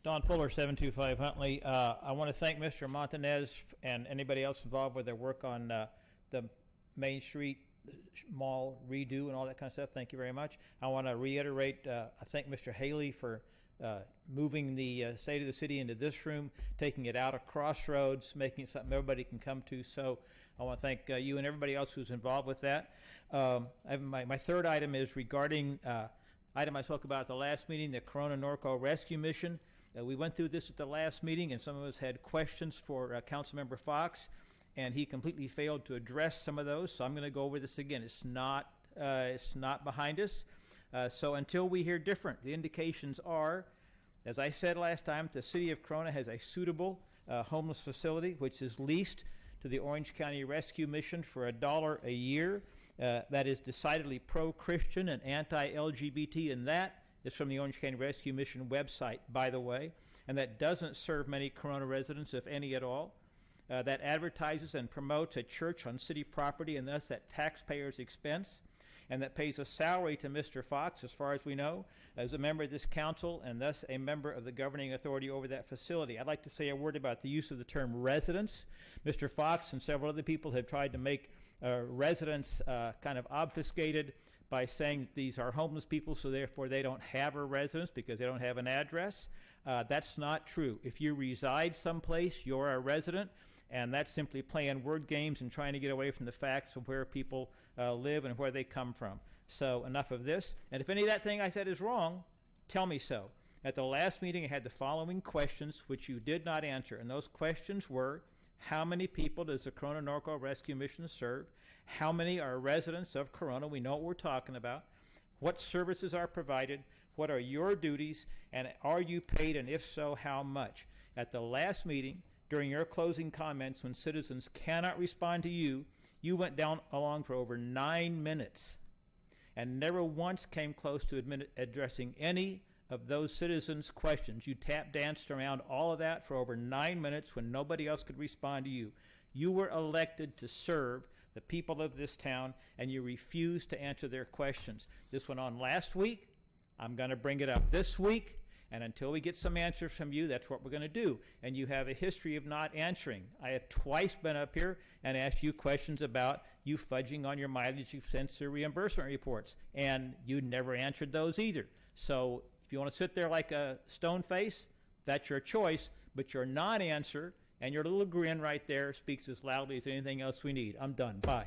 Don Fuller, 725 Huntley. I want to thank Mr. Montanez and anybody else involved with their work on the Main Street Mall redo and all that kind of stuff. Thank you very much. I want to reiterate, I thank Mr. Haley for moving the State of the City into this room, taking it out of Crossroads, making it something everybody can come to. So I want to thank you and everybody else who's involved with that. My third item is regarding item I spoke about at the last meeting, the Corona Norco Rescue Mission. We went through this at the last meeting, and some of us had questions for Councilmember Fox, and he completely failed to address some of those. So I'm going to go over this again. It's not behind us. So until we hear different, the indications are, as I said last time, the city of Corona has a suitable homeless facility, which is leased to the Orange County Rescue Mission for $1 a year. That is decidedly pro-Christian and anti-LGBT, and that is from the Orange County Rescue Mission website, by the way, and that doesn't serve many Corona residents, if any at all. That advertises and promotes a church on city property, and thus at taxpayers' expense, and that pays a salary to Mr. Fox, as far as we know, as a member of this council, and thus a member of the governing authority over that facility. I'd like to say a word about the use of the term residents. Mr. Fox and several other people have tried to make residents kind of obfuscated by saying that these are homeless people, so therefore they don't have a residence because they don't have an address. That's not true. If you reside someplace, you're a resident, and that's simply playing word games and trying to get away from the facts of where people live and where they come from. So enough of this. And if any of that thing I said is wrong, tell me so. At the last meeting, I had the following questions which you did not answer, and those questions were: how many people does the Corona Norco Rescue Mission serve? How many are residents of Corona? We know what we're talking about. What services are provided? What are your duties? And are you paid? And if so, how much? At the last meeting, during your closing comments, when citizens cannot respond to you, you went down along for over 9 minutes and never once came close to addressing any of those citizens' questions. You tap danced around all of that for over 9 minutes when nobody else could respond to you. You were elected to serve the people of this town, and you refused to answer their questions. This went on last week. I'm going to bring it up this week, and until we get some answers from you, that's what we're going to do. And you have a history of not answering. I have twice been up here and asked you questions about you fudging on your mileage expense or reimbursement reports, and you never answered those either. So if you want to sit there like a stone face, that's your choice, but your non-answer and your little grin right there speaks as loudly as anything else we need. I'm done. Bye.